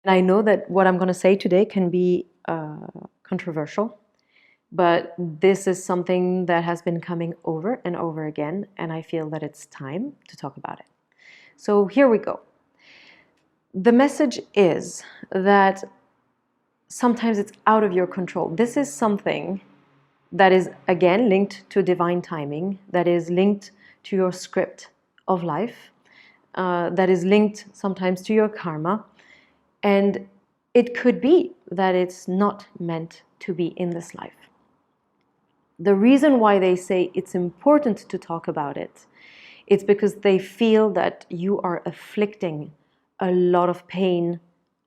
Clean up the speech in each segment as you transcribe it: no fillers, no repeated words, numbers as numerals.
And I know that what I'm going to say today can be controversial, but this is something that has been coming over and over again, and I feel that it's time to talk about it. So here we go. The message is that sometimes it's out of your control. This is something that is, again, linked to divine timing, that is linked to your script of life, that is linked sometimes to your karma. And it could be that it's not meant to be in this life. The reason why they say it's important to talk about it, it's because they feel that you are afflicting a lot of pain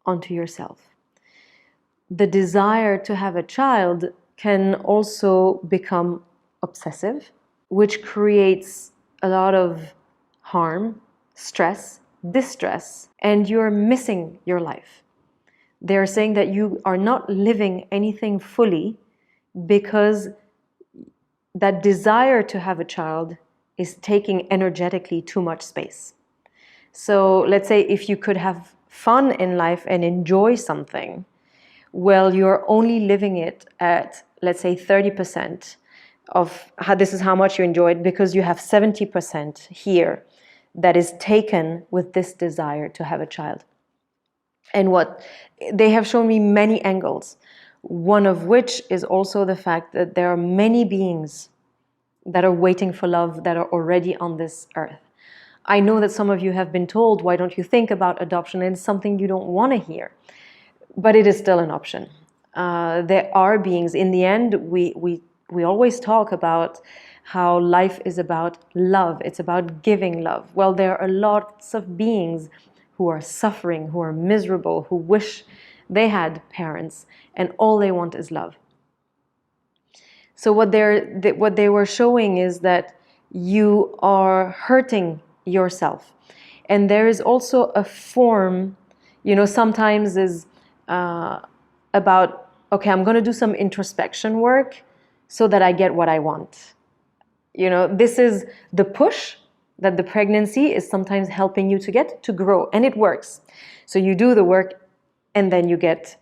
onto yourself. The desire to have a child can also become obsessive, which creates a lot of harm, stress, distress, and you're missing your life. They're saying that you are not living anything fully because that desire to have a child is taking energetically too much space. So let's say if you could have fun in life and enjoy something, well, you're only living it at, let's say, 30% of how this is how much you enjoy it, because you have 70% here that is taken with this desire to have a child. And what they have shown me many angles, one of which is also the fact that there are many beings that are waiting for love that are already on this earth. I know that some of you have been told, why don't you think about adoption? And it's something you don't want to hear, but it is still an option. There are beings. In the end, we always talk about how life is about love. It's about giving love. Well, there are lots of beings who are suffering, who are miserable, who wish they had parents, and all they want is love. So what they were showing is that you are hurting yourself. And there is also a form, sometimes is about, okay, I'm going to do some introspection work so that I get what I want. This is the push that the pregnancy is sometimes helping you to get to grow, and it works. So you do the work and then you get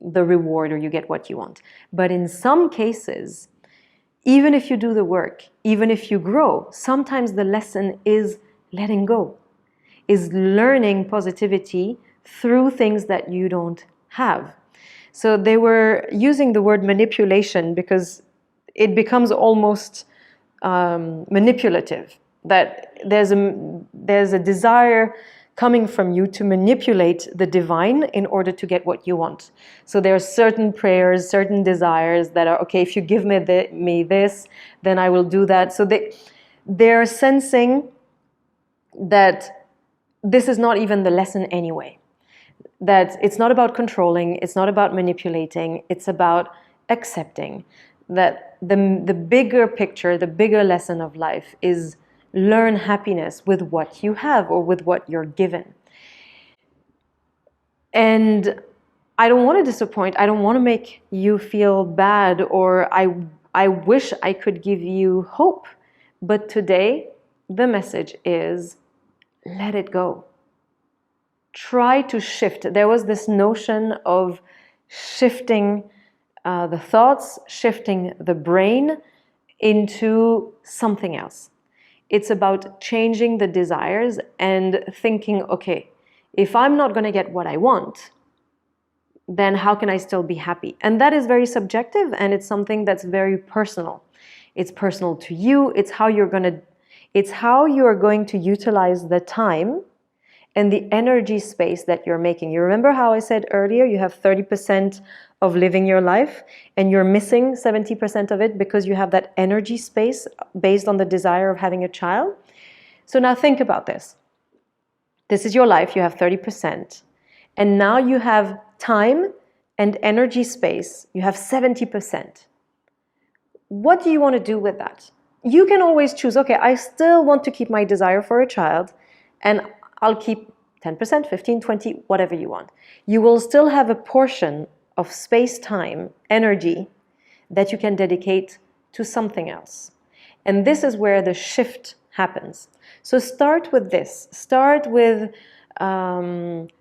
the reward, or you get what you want. But in some cases, even if you do the work, even if you grow, sometimes the lesson is letting go, is learning positivity through things that you don't have. So they were using the word manipulation because it becomes almost manipulative, that there's a desire coming from you to manipulate the divine in order to get what you want. So there are certain prayers, certain desires that are, okay, if you give me this, then I will do that. So they're sensing that this is not even the lesson anyway. That it's not about controlling, it's not about manipulating, it's about accepting that the bigger picture, the bigger lesson of life is learn happiness with what you have or with what you're given. And I don't want to disappoint, I don't want to make you feel bad, or I wish I could give you hope. But today, the message is let it go. Try to shift. There was this notion of shifting the thoughts, shifting the brain into something else. It's about changing the desires and thinking, okay, if I'm not going to get what I want, then how can I still be happy? And that is very subjective, and it's something that's very personal. It's personal to you. It's how you're going to utilize the time and the energy space that you're making. You remember how I said earlier, you have 30% of living your life and you're missing 70% of it because you have that energy space based on the desire of having a child. So now think about this. This is your life, you have 30%. And now you have time and energy space, you have 70%. What do you want to do with that? You can always choose, okay, I still want to keep my desire for a child, and I'll keep 10%, 15, 20, whatever you want. You will still have a portion of space, time, energy that you can dedicate to something else. And this is where the shift happens. So start with this. Start with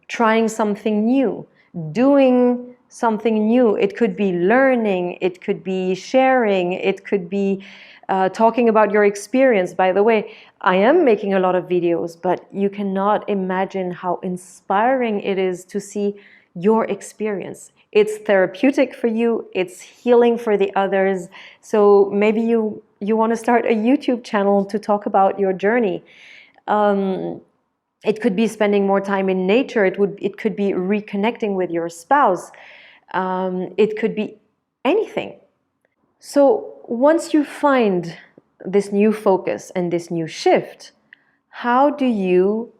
trying something new, doing something new. It could be learning, it could be sharing, it could be talking about your experience. By the way, I am making a lot of videos, but you cannot imagine how inspiring it is to see your experience. It's therapeutic for you, it's healing for the others. So maybe you want to start a YouTube channel to talk about your journey. It could be spending more time in nature. It could be reconnecting with your spouse. It could be anything. So once you find this new focus and this new shift, how do you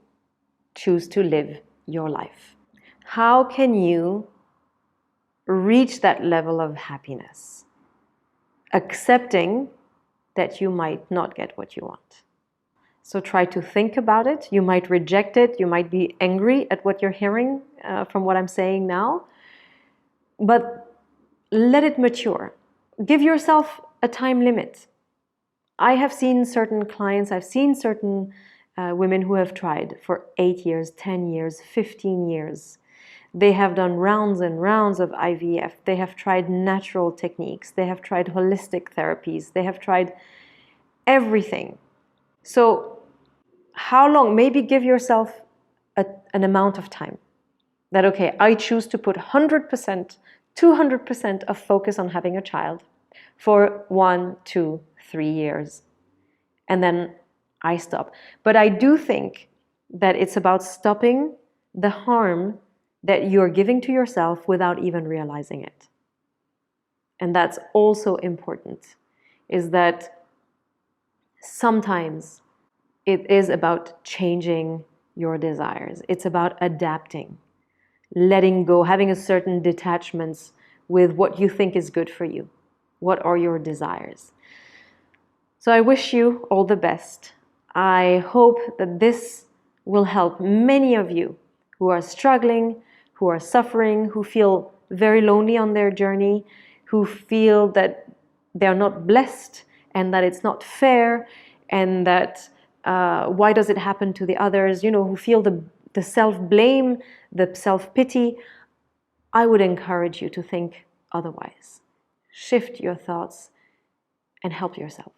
choose to live your life? How can you reach that level of happiness, accepting that you might not get what you want? So try to think about it. You might reject it. You might be angry at what you're hearing from what I'm saying now. But let it mature. Give yourself a time limit. I have seen certain clients, I've seen certain women who have tried for 8 years, 10 years, 15 years. They have done rounds and rounds of IVF. They have tried natural techniques. They have tried holistic therapies. They have tried everything. So how long? Maybe give yourself an amount of time. That, okay, I choose to put 100%, 200% of focus on having a child for 1, 2, 3 years. And then I stop. But I do think that it's about stopping the harm that you're giving to yourself without even realizing it. And that's also important, is that sometimes it is about changing your desires. It's about adapting, letting go, having a certain detachments with what you think is good for you. What are your desires? So I wish you all the best. I hope that this will help many of you who are struggling, who are suffering, who feel very lonely on their journey, who feel that they're not blessed and that it's not fair, and that why does it happen to the others, who feel the self-blame, the self-pity. I would encourage you to think otherwise. Shift your thoughts and help yourself.